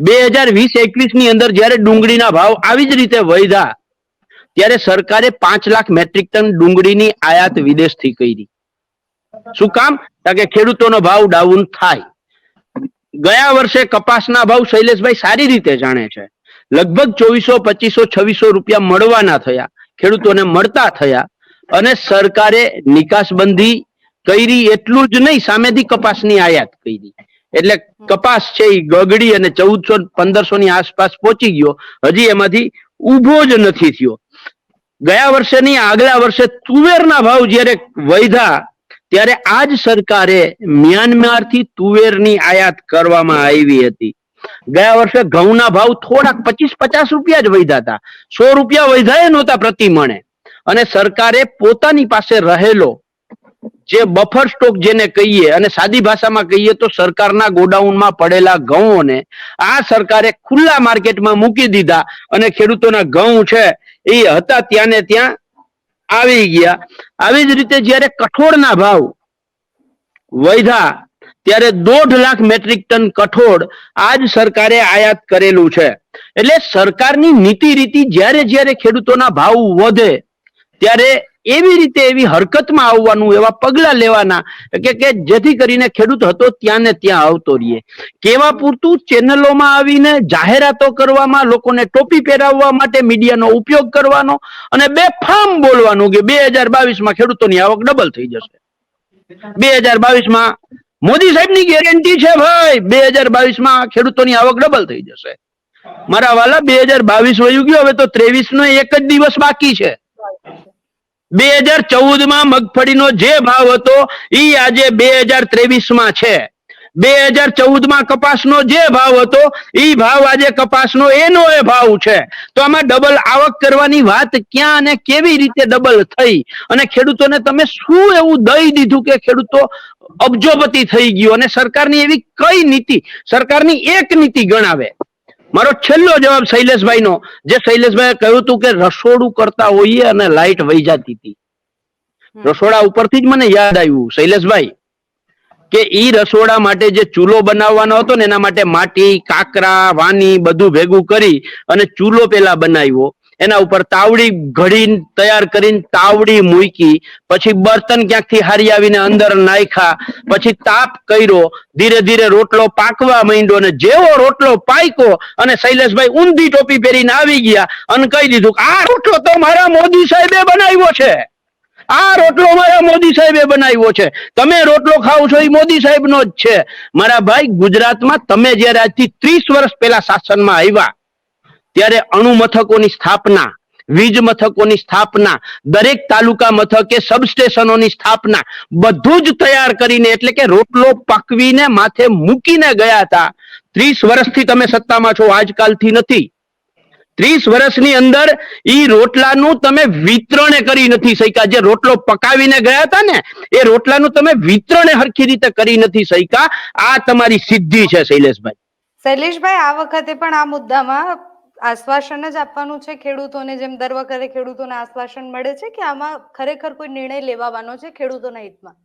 2020-21ની અંદર જ્યારે ડુંગળીના ભાવ આવી જ રીતે વધ્યા ત્યારે સરકારે 5 લાખ મેટ્રિક ટન ડુંગળીની આયાત વિદેશથી કરી. શું કામ? કે ખેડૂતોનો ભાવ ડાઉન થાય. ગયા વર્ષે કપાસના ભાવ શૈલેષભાઈ સારી રીતે જાણે છે, લગભગ 2400, 2500, 2600 મળવાના થયા, ખેડૂતોને મળતા થયા અને સરકારે નિકાસબંધી કરી. એટલું જ નહીં, સામેથી કપાસની આયાત કરી. એટલે કપાસ છે એ ગગડી અને 1400-1500 ની આસપાસ પહોંચી ગયો, હજી એમાંથી ઉભો જ નથી થયો. ગયા વર્ષે નહીં, આગલા વર્ષે તુવેરના ભાવ જ્યારે વધ્યા ત્યારે આ જ સરકારે મ્યાનમારથી તુવેરની આયાત કરવામાં આવી હતી. ગયા વર્ષે ઘઉંના ભાવ થોડાક 25-50 રૂપિયા જ વધ્યા હતા, 100 રૂપિયા વધ્યા નહોતા પ્રતિ મણે. અને સરકારે પોતાની પાસે રહેલો જે બફર સ્ટોક જેને કહીએ, અને સાદી ભાષામાં કહીએ તો સરકારના ગોડાઉનમાં પડેલા ઘઉંને આ સરકારે ખુલ્લા માર્કેટમાં મૂકી દીધા અને ખેડૂતોના ઘઉં છે એ હતા ત્યાં ને ત્યાં આવી ગયા. આવી જ રીતે જ્યારે કઠોળના ભાવ વધ્યા ત્યારે 1.5 લાખ મેટ્રિક ટન કઠોળ આજ સરકારે આયાત કરેલું છે. એટલે સરકારની નીતિ રીતિ જ્યારે ખેડૂતોના ભાવ વધે ત્યારે એવી રીતે એવી હરકતમાં આવવાનું, એવા પગલા લેવાના કે જેથી કરીને ખેડૂત હતો ત્યાં ને ત્યાં આવતો રહીએ. કેવા પૂરતું ચેનલોમાં આવીને જાહેરાતો કરવામાં, લોકોને ટોપી પહેરાવવા માટે મીડિયાનો ઉપયોગ કરવાનો અને બેફામ બોલવાનું કે 2022માં ખેડૂતોની આવક ડબલ થઈ જશે. 2022માં મોદી સાહેબની ગેરંટી છે ભાઈ, 2022માં ખેડૂતોની આવક ડબલ થઈ જશે. મારા વાલા 2022 વયું ગયો, હવે તો 23નો એક જ દિવસ બાકી છે. 2014માં મગફળીનો જે ભાવ હતો એ આજે 2023માં છે. 2014માં કપાસનો જે ભાવ હતો એ ભાવ આજે કપાસનો એનો એ ભાવ છે. તો આમાં ડબલ આવક કરવાની વાત ક્યાં અને કેવી રીતે ડબલ થઈ? અને ખેડૂતોને તમે શું એવું દઈ દીધું કે ખેડૂતો અબજોપતિ થઈ ગયો? અને સરકારની એવી કઈ નીતિ, સરકારની એક નીતિ ગણાવે. મારો છેલ્લો જવાબ શૈલેષભાઈનો, જે શૈલેષભાઈએ કહ્યું હતું કે રસોડું કરતા હોઈએ અને લાઈટ વહી જતી હતી. રસોડા ઉપરથી જ મને યાદ આવ્યું શૈલેષભાઈ કે ઈ રસોડા માટે જે ચૂલો બનાવવાનો હતો ને એના માટે માટી, કાકરા, વાની બધું ભેગું કરી અને ચૂલો પેલા બનાવ્યો. એના ઉપર તાવડી ઘડી તૈયાર કરીને તાવડી મૂકી, પછી બર્તન ક્યાંકથી હારી આવીને અંદર નાખ્યા, પછી તાપ કર્યો, ધીરે ધીરે રોટલો પાકવા માંડ્યો અને જેવો રોટલો પાક્યો અને શૈલેષભાઈ ઊંધી ટોપી પહેરીને આવી ગયા અને કહી દીધું કે આ રોટલો તો મારા મોદી સાહેબે બનાવ્યો છે, આ રોટલો મારા મોદી સાહેબે બનાવ્યો છે, તમે રોટલો ખાવ છો એ મોદી સાહેબનો જ છે. મારા ભાઈ, ગુજરાતમાં તમે જયારે આજથી 30 વર્ષ પહેલા શાસનમાં આવ્યા ત્યારે અણુ મથકોની સ્થાપના, વીજ મથકોની સ્થાપના, દરેક તાલુકા મથકે સબસ્ટેશનોની સ્થાપના બધું જ તૈયાર કરીને, એટલે કે રોટલો પકવીને માથે મૂકીને ગયા હતા. 30 વર્ષથી તમે સત્તામાં છો, આજકાલથી નથી. 30 વર્ષની અંદર ઈ રોટલાનું તમે વિતરણ કરી નથી શક્યા. જે રોટલો પકાવીને ગયા હતા ને એ રોટલાનું તમે વિતરણ હરખી રીતે કરી નથી શક્યા. આ તમારી સિદ્ધિ છે શૈલેષભાઈ. શૈલેષભાઈ, આ વખતે પણ આ મુદ્દામાં આશ્વાસન જ આપવાનું છે ખેડૂતોને, જેમ દર વખતે ખેડૂતોને આશ્વાસન મળે છે, કે આમાં ખરેખર કોઈ નિર્ણય લેવાનો છે ખેડૂતોના હિતમાં?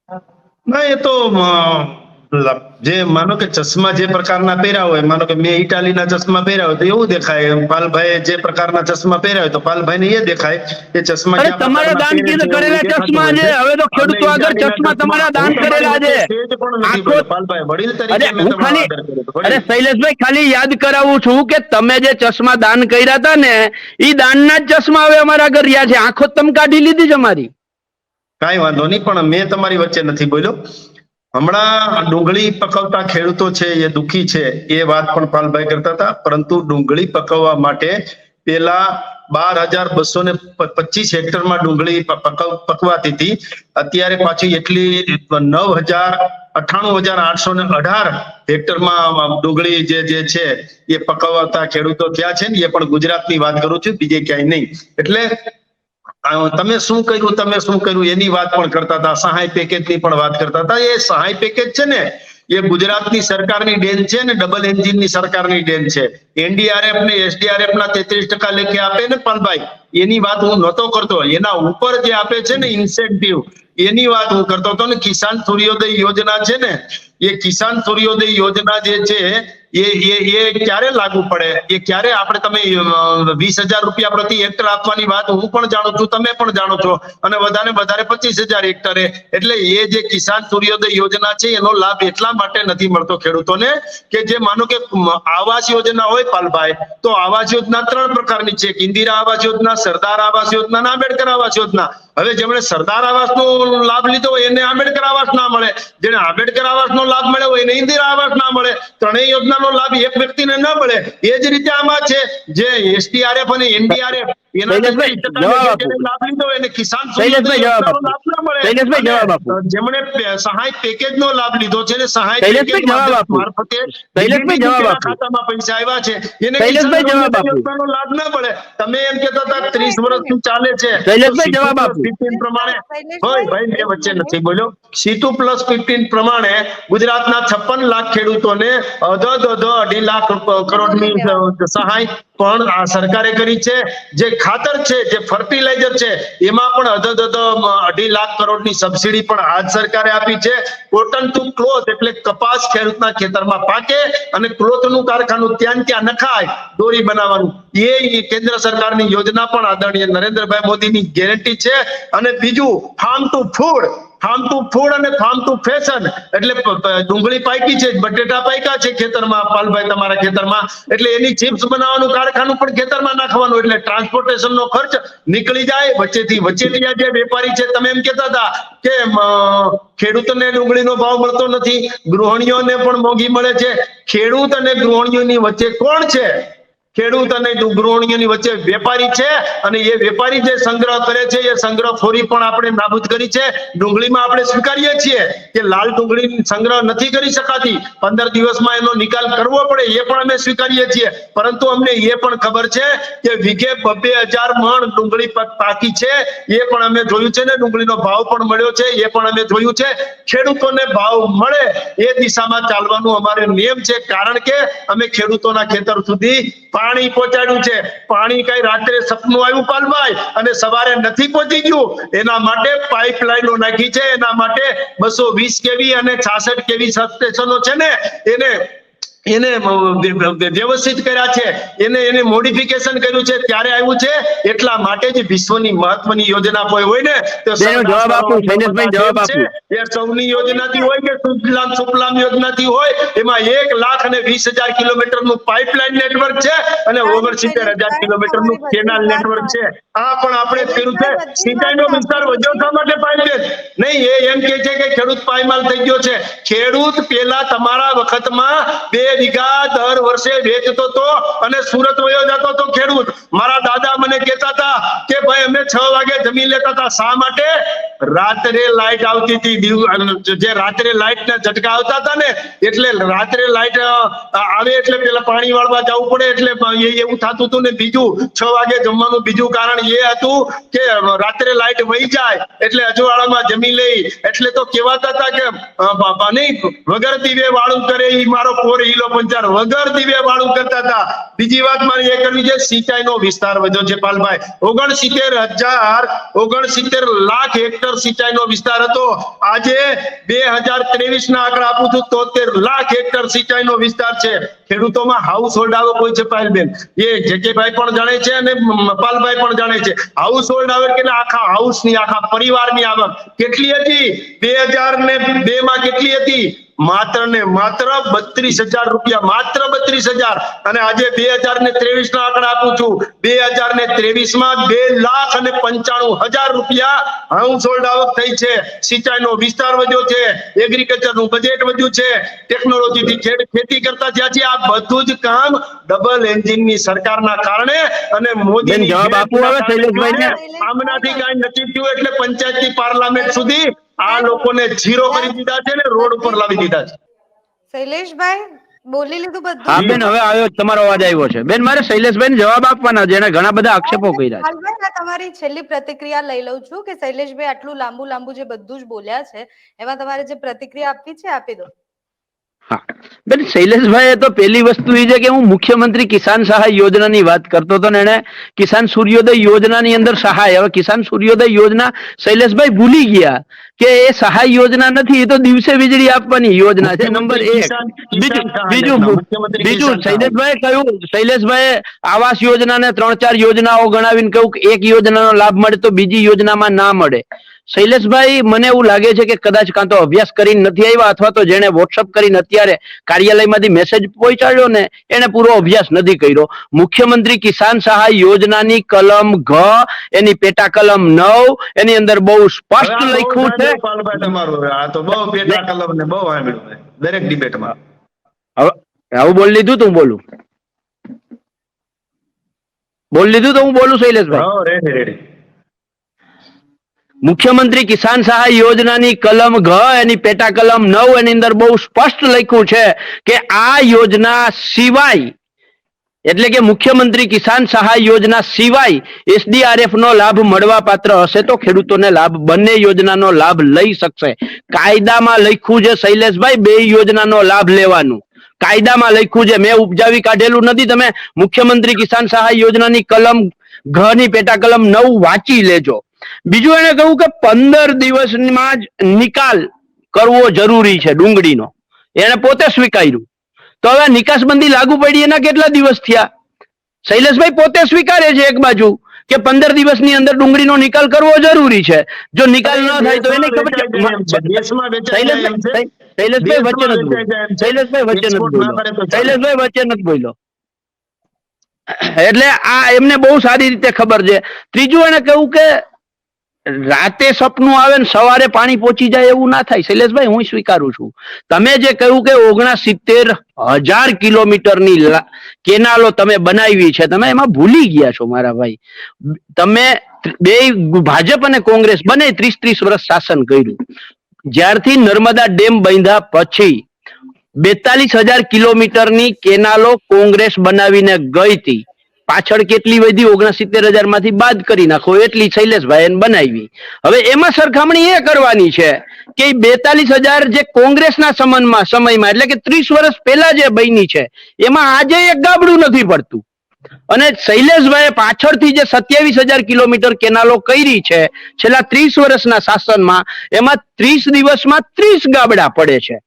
ના એ તો જે માનો કે ચશ્મા જે પ્રકારના પહેર્યા હોય, માનો કે મેં ઇટાલીના ચશ્મા પહેર્યા હોય તો એવું દેખાય, પાલભાઈ જે પ્રકારના ચશ્મા પહેર્યા હોય તો પાલભાઈ ને એ દેખાય એ ચશ્મા અરે કયા તમારા દાન પ્રકારના પહેરે છે એવું કરેલા ચશ્મા દેખાતું હોય છે, હવે તો ખેડૂતો અને આગળ ઇટાલીના ચશ્મા તમારા દાન હું કરેલા છે. સ્ટેજ પણ નથી આખો- બોલ્યો, પાલભાઈ વડીલ અરે તરીકે મેં હું તમારો ખાલી આદર કર્યો હતો. અરે વડીલ. શૈલેષભાઈ ખાલી યાદ કરાવું છું કે તમે જે ચશ્મા દાન કર્યા હતા ને ઈ દાનના જ ચશ્મા હવે અમારા આગળ રહ્યા છે. આંખો તમે કાઢી લીધી છે અમારી. કાંઈ વાંધો નહીં, પણ મેં તમારી વચ્ચે નથી બોલ્યો. હમણાં ડુંગળી પકવતા ખેડૂતો છે એ દુખી છે એ વાત પણ પાલભાઈ કરતા હતા, પરંતુ ડુંગળી પકવવા માટે પેલા 12,225 હેક્ટરમાં ડુંગળી પકવાતી હતી. અત્યારે પાછી એટલી 98,818 હેક્ટરમાં ડુંગળી જે છે એ પકવતા ખેડૂતો થયા છે ને એ પણ ગુજરાતની વાત કરું છું, બીજે ક્યાંય નહીં. એટલે તમે શું કર્યું એની વાત પણ કરતા હતા, સહાય પેકેજની પણ વાત કરતા હતા. એ સહાય પેકેજ છે ને એ ગુજરાતની સરકારની દેન છે ને ડબલ એન્જિનની સરકારની દેન છે. એનડીઆરએફ ને એસડીઆરએફ ના 33% લેખે આપે ને પાલભાઈ, એની વાત હું નહોતો કરતો. એના ઉપર જે આપે છે ને ઇન્સેન્ટિવ એની વાત હું કરતો હતો ને. કિસાન સૂર્યોદય યોજના છે ને એ કિસાન સૂર્યોદય યોજના જે છે એ ક્યારે લાગુ પડે, એ ક્યારે આપણે તમે 20,000 રૂપિયા પ્રતિ હેક્ટર આપવાની વાત હું પણ જાણું છું, તમે પણ જાણો છો, અને વધારે 25,000 હેક્ટરે. એટલે એ જે કિસાન સૂર્યોદય યોજના છે એનો લાભ એટલા માટે નથી મળતો ખેડૂતોને કે જે માનો કે આવાસ યોજના હોય પાલભાઈ, તો આવાસ યોજના 3 પ્રકારની છે, ઇન્દિરા આવાસ યોજના, સરદાર આવાસ યોજના અને આંબેડકર આવાસ યોજના. હવે જેમણે સરદાર આવાસનો લાભ લીધો હોય એને આંબેડકર આવાસ ના મળે, જેને આંબેડકર આવાસનો લાભ મળ્યો હોય એને ઇન્દિરા આવાસ ના મળે. ત્રણેય યોજનાનો લાભ એક વ્યક્તિને ન મળે. એ જ રીતે આમાં છે જે એસડીઆરએફ અને એનડીઆરએફ એના શૈલેષભાઈ, જવાબ આપો. લાભ લીધો હોય એને કિસાન શૈલેષભાઈ, જવાબ આપો. લાભ ના મળે. શૈલેષભાઈ, જવાબ આપો. અને જેમણે સહાય પેકેજનો લાભ લીધો છે ને સહાય શૈલેષભાઈ, પેકેજ જવાબ આપો. મારફતે શૈલેષભાઈ, જવાબ આપો. ખાતામાં પૈસા આવ્યા છે એને શૈલેષભાઈ, કિસાન જવાબ આપો. યોજનાનો લાભ ના મળે. તમે એમ કહેતા હતા 30 વર્ષથી ચાલે છે. શૈલેષભાઈ, જવાબ આપો. 15 પ્રમાણે હોય ભાઈ, મેં વચ્ચે નથી બોલ્યો. સીટુ +15 પ્રમાણે ગુજરાતના 56 લાખ ખેડૂતોને અધો 2.5 લાખ કરોડની સહાય પણ આ સરકારે કરી છે. જે ખાતર છે, જે ફર્ટિલાઇઝર છે એમાં પણ અધો 2.5 લાખ કરોડની સબસિડી પણ આ જ સરકારે આપી છે. કોટન ટુ ક્લોથ એટલે કપાસ ખેડૂતના ખેતરમાં પાકે અને ક્લોથનું કારખાનું ત્યાં નખાય દોરી બનાવવાનું, એ કેન્દ્ર સરકારની યોજના પણ આદરણીય નરેન્દ્રભાઈ મોદીની ગેરંટી છે. અને બીજું ફાર્મ ટુ ફૂડ અને ફાર્મ ટુ ફેશન એટલે ડુંગળી પાકી છે, બટેટા પાક્યા છે ખેતરમાં પાલભાઈ તમારા ખેતરમાં, એટલે એની ચિપ્સ બનાવવાનું કારખાનું પણ ખેતરમાં નાખવાનું, એટલે ટ્રાન્સપોર્ટેશનનો ખર્ચ નીકળી જાય. વચ્ચેથી જે વેપારી છે, તમે એમ કહેતા હતા કે ખેડૂતોને ડુંગળીનો ભાવ મળતો નથી, ગૃહિણીઓને પણ મોંઘી મળે છે. ખેડૂત અને ગૃહિણીઓની વચ્ચે કોણ છે? ખેડૂત અને ગૃહિણીઓની વચ્ચે વેપારી છે, અને એ વેપારી જે સંગ્રહ કરે છે એ સંગ્રહખોરી પણ આપણે નાબૂદ કરી છે. ડુંગળીમાં આપણે સ્વીકારીએ છીએ કે લાલ ડુંગળી સંગ્રહ નથી કરી શકાતી, 15 દિવસમાં એનો નિકાલ કરવો પડે, એ પણ અમે સ્વીકારીએ છીએ. પરંતુ અમને એ પણ ખબર છે કે વીઘે 2,000 મણ ડુંગળી પાકી છે, એ પણ અમે જોયું છે ને. ડુંગળીનો ભાવ પણ મળ્યો છે, એ પણ અમે જોયું છે. ખેડૂતોને ભાવ મળે એ દિશામાં ચાલવાનું અમારો નિયમ છે, કારણ કે અમે ખેડૂતોના ખેતર સુધી પાણી પહોંચાડ્યું છે. પાણી કઈ રાત્રે સપનું આવ્યું પાલભાઈ અને સવારે નથી પહોંચી ગયું, એના માટે પાઇપલાઈનો નાખી છે. એના માટે 220 કેવી અને 66 કેવી સબસ્ટેશનો છે ને એને વ્યવસ્થિત કર્યા છે, એને મોડિફિકેશન કર્યું છે, ત્યારે આવ્યું છે. એટલા માટે જ વિશ્વની મહત્વની યોજના કોઈ હોય ને તો જવાબ આપો શૈલેષભાઈ, જવાબ આપો. એ સૌની યોજનાથી હોય કે સુફલામ યોજનાથી હોય, એમાં 1,20,000 કિલોમીટરનું પાઇપલાઇન નેટવર્ક છે અને 69,000 કિલોમીટરનું કેનાલ નેટવર્ક છે. આ પણ આપણે કર્યું છે. સિંચાઈનો વિસ્તાર વધ્યો શા માટે પાઇપલાઇન નહીં? એ એમ કે છે કે ખેડૂત પાયમાલ થઈ ગયો છે. ખેડૂત પેલા તમારા વખતમાં 2 વીઘા દર વર્ષે વેચતો હતો અને સુરત વયો જતો હતો ખેડૂત. મારા દાદા મને કહેતા હતા કે ભાઈ અમે 6 વાગે જમીન લેતા હતા. શા માટે? રાત્રે લાઈટ આવતી હતી, જે રાત્રે લાઈટના ઝટકા આવતા હતા ને, એટલે રાત્રે લાઈટ આવે એટલે પેલા પાણી વાળવા જવું પડે, એટલે એવું થતું હતું ને. બીજું 6 વાગે જમવાનું બીજું કારણ એ હતું કે રાત્રે લાઈટ વહી જાય એટલે અજવાળામાં જમી લઈ, એટલે તો કહેવાતા હતા કે નહીં વગર દીવે વાળું કરે ઈ મારો પોર હીલો પંચાર, વગર દીવે વાળું કરતા હતા. બીજી વાત મારી એ કરવી છે, સિંચાઈનો વિસ્તાર વધ્યો છે પાલભાઈ. 69 લાખ હેક્ટર હેક્ટર સિંચાઈનો વિસ્તાર હતો. આજે 2023 ના આંકડા આપું છું, 73 લાખ હેક્ટર સિંચાઈનો વિસ્તાર છે. ખેડૂતોમાં હાઉસ હોલ્ડ આવક હોય છે પાયલબેન, એ જેકેભાઈ પણ જાણે છે અને મપાલભાઈ પણ જાણે છે. હાઉસ હોલ્ડ આવક એટલે આખા હાઉસની, આખા પરિવારની આવક કેટલી હતી? 2002 માં કેટલી હતી? માત્ર ને માત્ર 32,000 રૂપિયા, માત્ર 32,000. અને આજે 2023 ના આંકડા આપું છું, 2023 માં 2,95,000 રૂપિયા હાઉસ હોલ્ડ આવક થઈ છે. સિંચાઈનો વિસ્તાર વધ્યો છે, એગ્રીકલ્ચરનું બજેટ વધ્યું છે, ટેકનોલોજીથી ખેતી કરતા થયા છે. આ બધું જ કામ ડબલ એન્જિનની સરકારના કારણે અને મોદીની જવાબ આપવું હવે શૈલેષભાઈને. આમનાથી કાંઈ નથી થયું એટલે પંચાયતથી પાર્લામેન્ટ સુધી આ લોકોને ઝીરો કરી દીધા છે ને રોડ ઉપર લાવી દીધા છે. શૈલેષભાઈ બોલી લીધું બધું? હા બેન, હવે આવ્યો, તમારો અવાજ આવ્યો છે. બેન, મારે શૈલેષભાઈને જવાબ આપવાના છે, એને ઘણા બધા આક્ષેપો કર્યા છે. પાલભાઈ, આ તમારી છેલ્લી પ્રતિક્રિયા લઈ લઉં છું કે શૈલેષભાઈ આટલું લાંબુ જે બધું જ બોલ્યા છે એમાં તમારે જે પ્રતિક્રિયા આપવી છે આપી દો. હા બેન, શૈલેષભાઈ તો પહેલી વસ્તુ એ છે કે હું મુખ્યમંત્રી કિસાન સહાય યોજનાની વાત કરતો હતો ને એને કિસાન સૂર્યોદય યોજનાની અંદર સહાય, હવે કિસાન સૂર્યોદય યોજના શૈલેષભાઈ ભૂલી ગયા કે એ સહાય યોજના નથી, એ તો દિવસે વીજળી આપવાની યોજના છે. નંબર 1. બીજું શૈલેષભાઈ આવાસ યોજના ને 3-4 યોજનાઓ ગણાવીને કહ્યું કે એક યોજનાનો લાભ મળે તો બીજી યોજનામાં ના મળે. શૈલેષભાઈ, મને એવું લાગે છે કે કદાચ કાં તો અભ્યાસ કરીને નથી આવ્યા અથવા તો જેને વોટ્સઅપ કરીને અત્યારે કાર્યાલયમાંથી મેસેજ પહોંચાડ્યો ને એને પૂરો અભ્યાસ નથી કર્યો. મુખ્યમંત્રી કિસાન સહાય યોજનાની કલમ ઘ એની પેટા કલમ 9 એની અંદર બહુ સ્પષ્ટ લખ્યું છે. તમારું આ તો બહુ પેટા કલમ ને બહુ સાંભળ્યું દરેક ડિબેટમાં. હવે બોલી લીધું તો હું બોલું? બોલી લીધું તો હું બોલું શૈલેષભાઈ? રેડી. મુખ્યમંત્રી કિસાન સહાય યોજનાની કલમ ઘ એની પેટા કલમ 9 એની અંદર બહુ સ્પષ્ટ લખ્યું છે કે આ યોજના સિવાય, એટલે કે મુખ્યમંત્રી કિસાન સહાય યોજના સિવાય SDRF નો લાભ મળવા પાત્ર હશે તો ખેડૂતોને લાભ, બંને યોજનાનો લાભ લઈ શકશે. કાયદામાં લખ્યું છે શૈલેષભાઈ, બે યોજનાનો લાભ લેવાનું કાયદામાં લખ્યું છે, મેં ઉપજાવી કાઢેલું નથી. તમે મુખ્યમંત્રી કિસાન સહાય યોજનાની કલમ ઘ ની પેટા કલમ 9 વાંચી લેજો. બીજું એને કહ્યું કે 15 દિવસમાં જ નિકાલ કરવો જરૂરી છે ડુંગળીનો, એને પોતે સ્વીકાર્યું. તો હવે નિકાસબંધી લાગુ પડી એના કેટલા દિવસ થયા? શૈલેષભાઈ પોતે સ્વીકારે છે એક બાજુ કે 15 દિવસની અંદર ડુંગળીનો નિકાલ કરવો જરૂરી છે. જો નિકાલ ન થાય તો એને ખબર છે. શૈલેષભાઈ વચ્ચે નથી બોલ્યો. એટલે આ એમને બહુ સારી રીતે ખબર છે. ત્રીજું એને કહ્યું કે રાતે સપનું આવે ને સવારે પાણી પહોંચી જાય એવું ના થાય. શૈલેષભાઈ, હું સ્વીકારું છું. તમે જે કહ્યું કે 69,000 કિલોમીટરની કેનાલો તમે બનાવી છે, તમે એમાં ભૂલી ગયા છો મારા ભાઈ. તમે બે ભાજપ અને કોંગ્રેસ બંને 30-30 વર્ષ શાસન કર્યું. જ્યારથી નર્મદા ડેમ બાંધ્યા પછી 42,000 કિલોમીટરની કેનાલો કોંગ્રેસ બનાવીને ગઈ હતી. પાછળ કેટલી વધી? 69,000 માંથી બાદ કરી નાખો એટલી શૈલેષભાઈ બનાવી. હવે એમાં સરખામણી એ કરવાની છે કે 42,000 જે કોંગ્રેસના સમયમાં એટલે કે 30 વર્ષ પહેલા જે બની છે એમાં આજે એક ગાબડું નથી પડતું. અને શૈલેષભાઈ પાછળથી જે 27,000 કિલોમીટર કેનાલો કરી છે છેલ્લા 30 વર્ષના શાસનમાં, એમાં 30 દિવસમાં 30 ગાબડા પડે છે.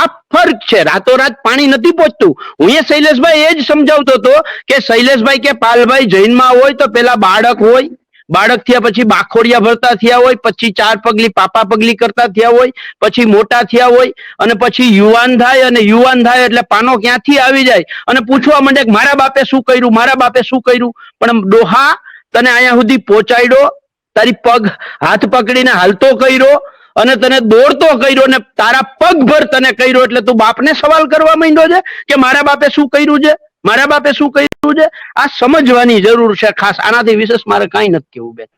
આ ફર્ક છે. રાતોરાત પાણી નથી પહોંચતું. હું એ શૈલેષભાઈ એ જ સમજાવતો હતો કે શૈલેષભાઈ કે પાલભાઈ જૈનમાં હોય તો પેલા બાળક હોય, બાળક થયા પછી બાખોડિયા ભરતા થયા હોય, પછી 4 પગલી પાપા પગલી કરતા થયા હોય, પછી મોટા થયા હોય અને પછી યુવાન થાય, અને યુવાન થાય એટલે પાનો ક્યાંથી આવી જાય અને પૂછવા માંડે કે મારા બાપે શું કર્યું, મારા બાપે શું કર્યું. પણ ડોહા, તને અહીંયા સુધી પહોંચાડ્યો, તારી પગ હાથ પકડીને હાલતો કર્યો અને તને દોડતો કર્યો ને તારા પગભર તને કર્યો, એટલે તું બાપને સવાલ કરવા માંડ્યો છે કે મારા બાપે શું કર્યું છે, મારા બાપે શું કર્યું છે. આ સમજવાની જરૂર છે ખાસ. આનાથી વિશેષ મારે કાંઈ નથી કહેવું બેન.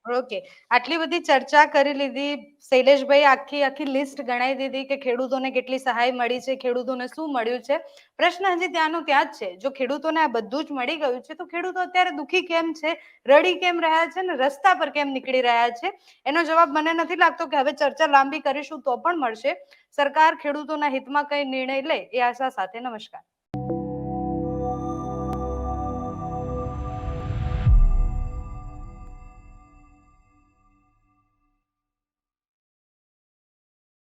ઓકે, આટલી બધી ચર્ચા કરી લીધી. શૈલેષભાઈ આખી લિસ્ટ ગણાવી દીધી કે ખેડૂતોને કેટલી સહાય મળી છે, ખેડૂતોને શું મળ્યું છે. પ્રશ્ન હજી ત્યાંનો ત્યાં જ છે. જો ખેડૂતોને આ બધું જ મળી ગયું છે તો ખેડૂતો અત્યારે દુખી કેમ છે, રડી કેમ રહ્યા છે ને રસ્તા પર કેમ નીકળી રહ્યા છે? એનો જવાબ મને નથી લાગતો કે હવે ચર્ચા લાંબી કરીશું તો પણ મળશે. સરકાર ખેડૂતોના હિતમાં કઈ નિર્ણય લે એ આશા સાથે. નમસ્કાર.